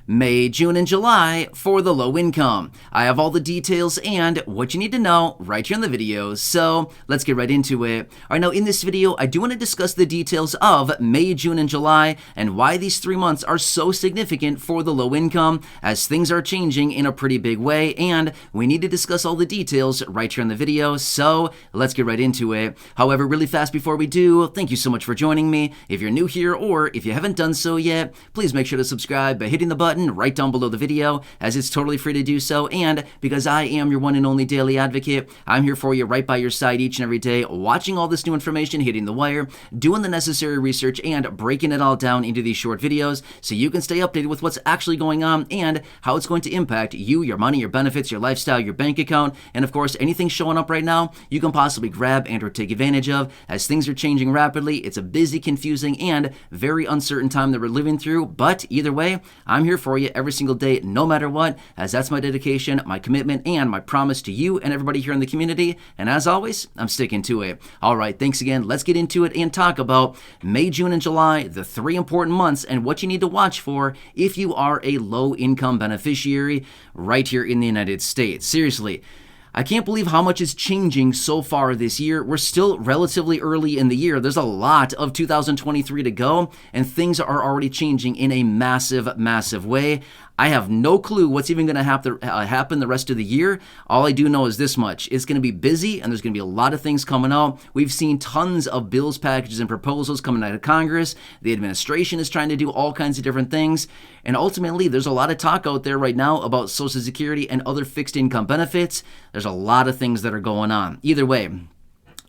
May, June, and July for the low income. I have all the details and what you need to know right here in the video, so let's get right into it. Alright, now in this video, I do want to discuss the details of May, June, and July and why these 3 months are so significant for the low income as things are changing in a pretty big way, and we need to discuss all the details right here in the video, so let's get right into it. However, really fast before we do, thank you so much for joining me. If you're new here or if you haven't done so yet, please make sure to subscribe by hitting the button right down below the video, as it's totally free to do so, and because I am your one and only daily advocate, I'm here for you right by your side each and every day, watching all this new information hitting the wire, doing the necessary research, and breaking it all down into these short videos so you can stay updated with what's actually going on and how it's going to impact you, your money, your benefits, your lifestyle, your bank account, and of course anything showing up right now you can possibly grab and or take advantage of as things are changing rapidly. It's a busy, confusing, and very uncertain time that we're living through, but either way, I'm here for you every single day, no matter what, as that's my dedication, my commitment, and my promise to you and everybody here in the community, and as always, I'm sticking to it. Alright, thanks again. Let's get into it and talk about May, June, and July, the 3 important months, and what you need to watch for if you are a low-income beneficiary right here in the United States. Seriously, I can't believe how much is changing so far this year. We're still relatively early in the year. There's a lot of 2023 to go, and things are already changing in a massive, massive way. I have no clue what's even going to happen the rest of the year. All I do know is this much. It's going to be busy, and there's going to be a lot of things coming out. We've seen tons of bills, packages, and proposals coming out of Congress. The administration is trying to do all kinds of different things. And ultimately, there's a lot of talk out there right now about Social Security and other fixed income benefits. There's a lot of things that are going on. Either way,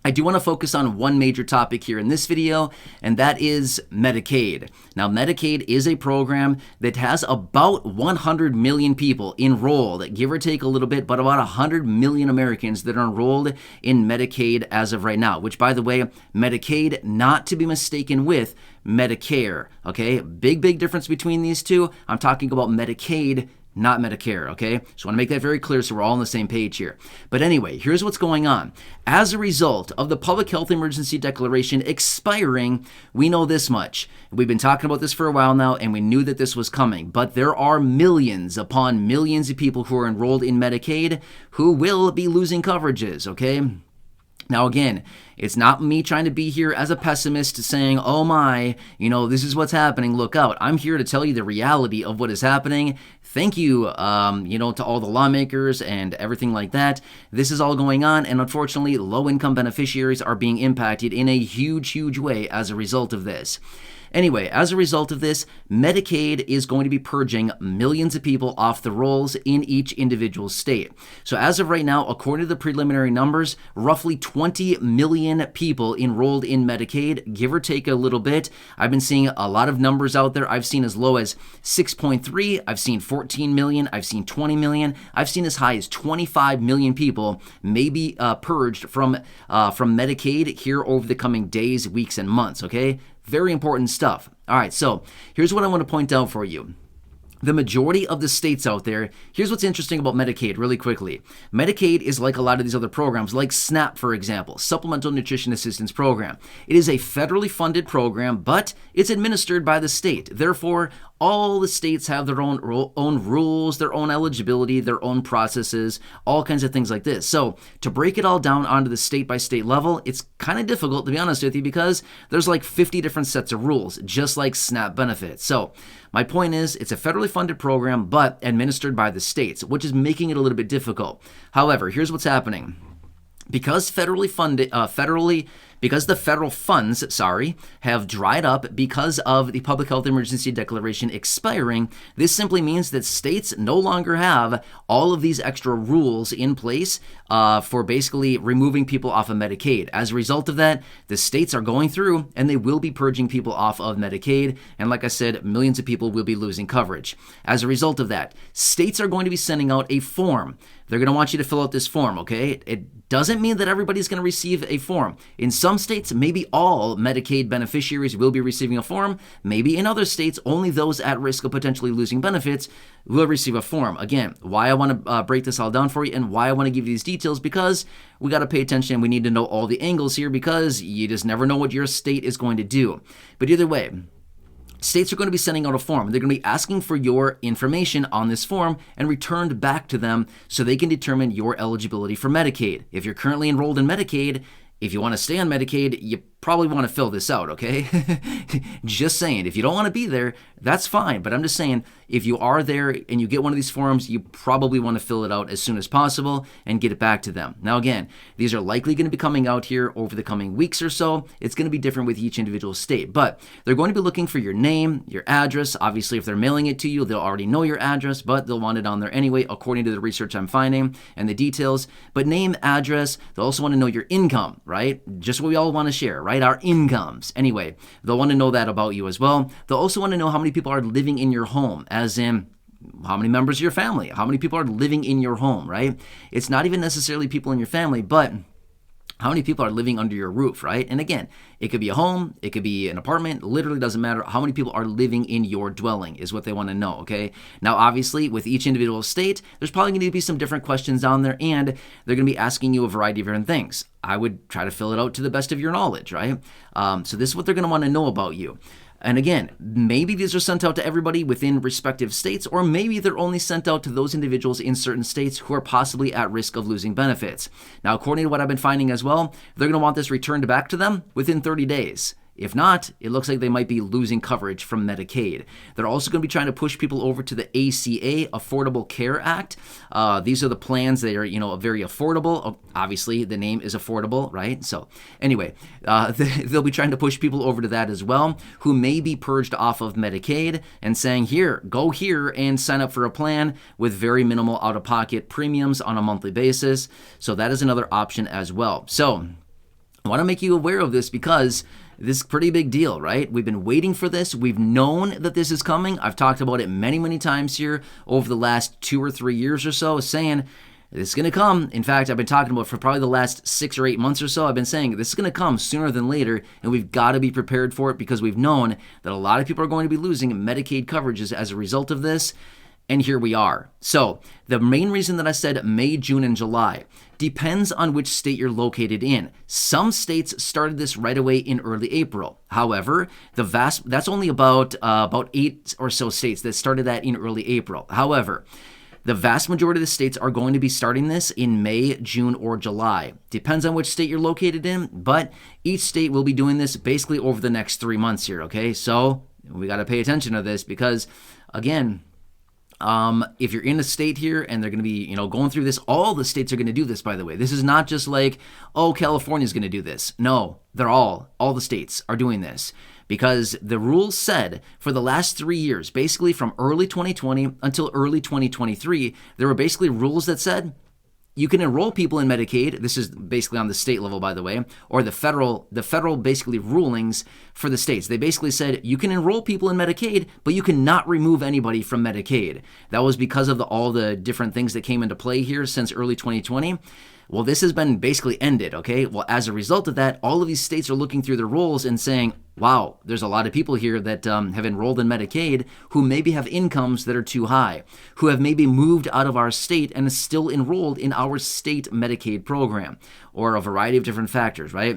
I do want to focus on one major topic here in this video, and that is Medicaid. Now, Medicaid is a program that has about 100 million people enrolled, give or take a little bit, but about 100 million Americans that are enrolled in Medicaid as of right now, which, by the way, Medicaid, not to be mistaken with Medicare, okay? Big difference between these two. I'm talking about Medicaid, not Medicare, okay? Just want to make that very clear so we're all on the same page here. But anyway, here's what's going on. As a result of the Public Health Emergency Declaration expiring, we know this much. We've been talking about this for a while now, and we knew that this was coming. But there are millions upon millions of people who are enrolled in Medicaid who will be losing coverages, okay? Now again, it's not me trying to be here as a pessimist saying, oh my, this is what's happening, look out. I'm here to tell you the reality of what is happening. Thank you, to all the lawmakers and everything like that. This is all going on, and unfortunately, low-income beneficiaries are being impacted in a huge way as a result of this. Anyway, as a result of this, Medicaid is going to be purging millions of people off the rolls in each individual state. So as of right now, according to the preliminary numbers, roughly 20 million people enrolled in Medicaid, give or take a little bit. I've been seeing a lot of numbers out there. I've seen as low as 6.3, I've seen 14 million, I've seen 20 million, I've seen as high as 25 million people may be purged from Medicaid here over the coming days, weeks, and months, okay? Very important stuff. All right, so here's what I want to point out for you. The majority of the states out there, here's what's interesting about Medicaid really quickly. Medicaid is like a lot of these other programs, like SNAP, for example, Supplemental Nutrition Assistance Program. It is a federally funded program, but it's administered by the state. Therefore, all the states have their own rules, their own eligibility, their own processes, all kinds of things like this. So to break it all down onto the state-by-state level, it's kind of difficult, to be honest with you, because there's like 50 different sets of rules, just like SNAP benefits. So my point is, it's a federally funded program, but administered by the states, which is making it a little bit difficult. However, here's what's happening. Because because the federal funds, have dried up because of the Public Health Emergency Declaration expiring, this simply means that states no longer have all of these extra rules in place for basically removing people off of Medicaid. As a result of that, the states are going through and they will be purging people off of Medicaid. And like I said, millions of people will be losing coverage. As a result of that, states are going to be sending out a form. They're going to want you to fill out this form, okay? It doesn't mean that everybody's going to receive a form. In some states, maybe all Medicaid beneficiaries will be receiving a form. Maybe in other states, only those at risk of potentially losing benefits will receive a form. Again, why I want to break this all down for you and why I want to give you these details, because we got to pay attention. We need to know all the angles here because you just never know what your state is going to do. But either way, states are going to be sending out a form. They're going to be asking for your information on this form and returned back to them so they can determine your eligibility for Medicaid. If you're currently enrolled in Medicaid, if you want to stay on Medicaid, you probably want to fill this out, okay? Just saying. If you don't want to be there, that's fine. But I'm just saying, if you are there and you get one of these forms, you probably want to fill it out as soon as possible and get it back to them. Now, again, these are likely going to be coming out here over the coming weeks or so. It's going to be different with each individual state. But they're going to be looking for your name, your address. Obviously, if they're mailing it to you, they'll already know your address, but they'll want it on there anyway, according to the research I'm finding and the details. But name, address, they'll also want to know your income, right? Just what we all want to share, right? Our incomes. Anyway, they'll want to know that about you as well. They'll also want to know how many people are living in your home, as in how many members of your family, how many people are living in your home, right? It's not even necessarily people in your family, but how many people are living under your roof, right? And again, it could be a home, it could be an apartment, literally doesn't matter. How many people are living in your dwelling is what they want to know, okay? Now, obviously, with each individual state, there's probably going to be some different questions on there, and they're going to be asking you a variety of different things. I would try to fill it out to the best of your knowledge, right? So this is what they're going to want to know about you. And again, maybe these are sent out to everybody within respective states, or maybe they're only sent out to those individuals in certain states who are possibly at risk of losing benefits. Now, according to what I've been finding as well, they're going to want this returned back to them within 30 days. If not, it looks like they might be losing coverage from Medicaid. They're also going to be trying to push people over to the ACA, Affordable Care Act. These are the plans that are, very affordable. Obviously, the name is affordable, right? So anyway, they'll be trying to push people over to that as well, who may be purged off of Medicaid and saying, here, go here and sign up for a plan with very minimal out-of-pocket premiums on a monthly basis. So that is another option as well. So I want to make you aware of this because this is a pretty big deal, right? We've been waiting for this. We've known that this is coming. I've talked about it many, many times here over the last 2 or 3 years or so, saying this is going to come. In fact, I've been talking about it for probably the last 6 or 8 months or so. I've been saying this is going to come sooner than later, and we've got to be prepared for it because we've known that a lot of people are going to be losing Medicaid coverages as a result of this. And here we are. So the main reason that I said May, June, and July depends on which state you're located in. Some states started this right away in early April. However, that's only about 8 or so states that started that in early April. However, the vast majority of the states are going to be starting this in May, June, or July. Depends on which state you're located in, but each state will be doing this basically over the next 3 months here, okay? So we got to pay attention to this because, again, if you're in a state here and they're going to be, going through this, all the states are going to do this, by the way. This is not just like, oh, California's going to do this. No, they're all the states are doing this because the rules said for the last 3 years, basically from early 2020 until early 2023, there were basically rules that said you can enroll people in Medicaid. This is basically on the state level, by the way, or the federal basically rulings for the states. They basically said you can enroll people in Medicaid, but you cannot remove anybody from Medicaid. That was because of all the different things that came into play here since early 2020. Well, this has been basically ended, okay? Well, as a result of that, all of these states are looking through their rules and saying, wow, there's a lot of people here that have enrolled in Medicaid who maybe have incomes that are too high, who have maybe moved out of our state and is still enrolled in our state Medicaid program, or a variety of different factors, right?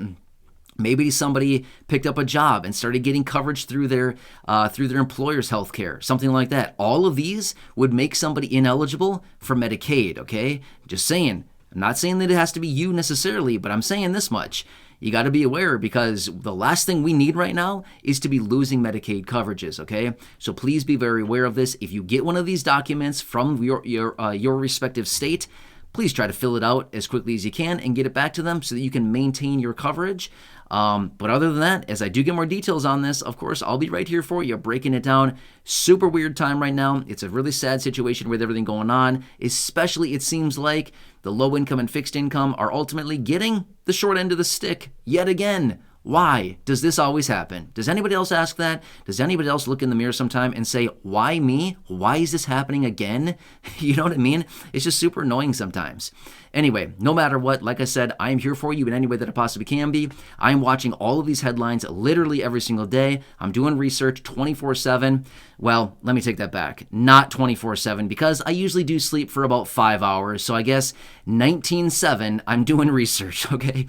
Maybe somebody picked up a job and started getting coverage through their employer's health care, something like that. All of these would make somebody ineligible for Medicaid, okay? Just saying. I'm not saying that it has to be you necessarily, but I'm saying this much. You got to be aware because the last thing we need right now is to be losing Medicaid coverages, okay? So please be very aware of this. If you get one of these documents from your respective state, please try to fill it out as quickly as you can and get it back to them so that you can maintain your coverage. But other than that, as I do get more details on this, of course, I'll be right here for you, breaking it down. Super weird time right now. It's a really sad situation with everything going on, especially it seems like the low income and fixed income are ultimately getting the short end of the stick yet again. Why does this always happen? Does anybody else ask that? Does anybody else look in the mirror sometime and say, why me? Why is this happening again? You know what I mean? It's just super annoying sometimes. Anyway, no matter what, like I said, I am here for you in any way that I possibly can be. I am watching all of these headlines literally every single day. I'm doing research 24/7. Well, let me take that back. Not 24/7 because I usually do sleep for about 5 hours. So I guess 19/7, I'm doing research, okay?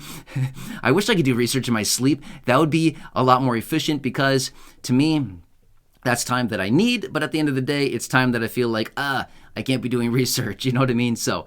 I wish I could do research in my sleep. That would be a lot more efficient because to me, That's time that I need, but at the end of the day, it's time that I feel like, I can't be doing research, you know what I mean? So,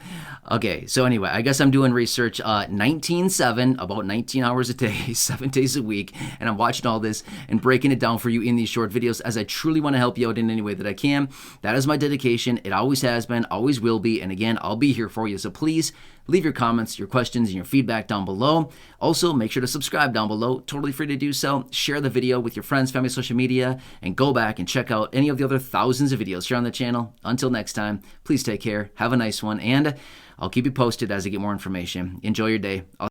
okay, so anyway, I guess I'm doing research 19/7, about 19 hours a day, 7 days a week, and I'm watching all this and breaking it down for you in these short videos as I truly want to help you out in any way that I can. That is my dedication. It always has been, always will be, and again, I'll be here for you. So please leave your comments, your questions, and your feedback down below. Also, make sure to subscribe down below. Totally free to do so. Share the video with your friends, family, social media, and go back and check out any of the other thousands of videos here on the channel. Until next time, please take care, have a nice one, and I'll keep you posted as I get more information. Enjoy your day.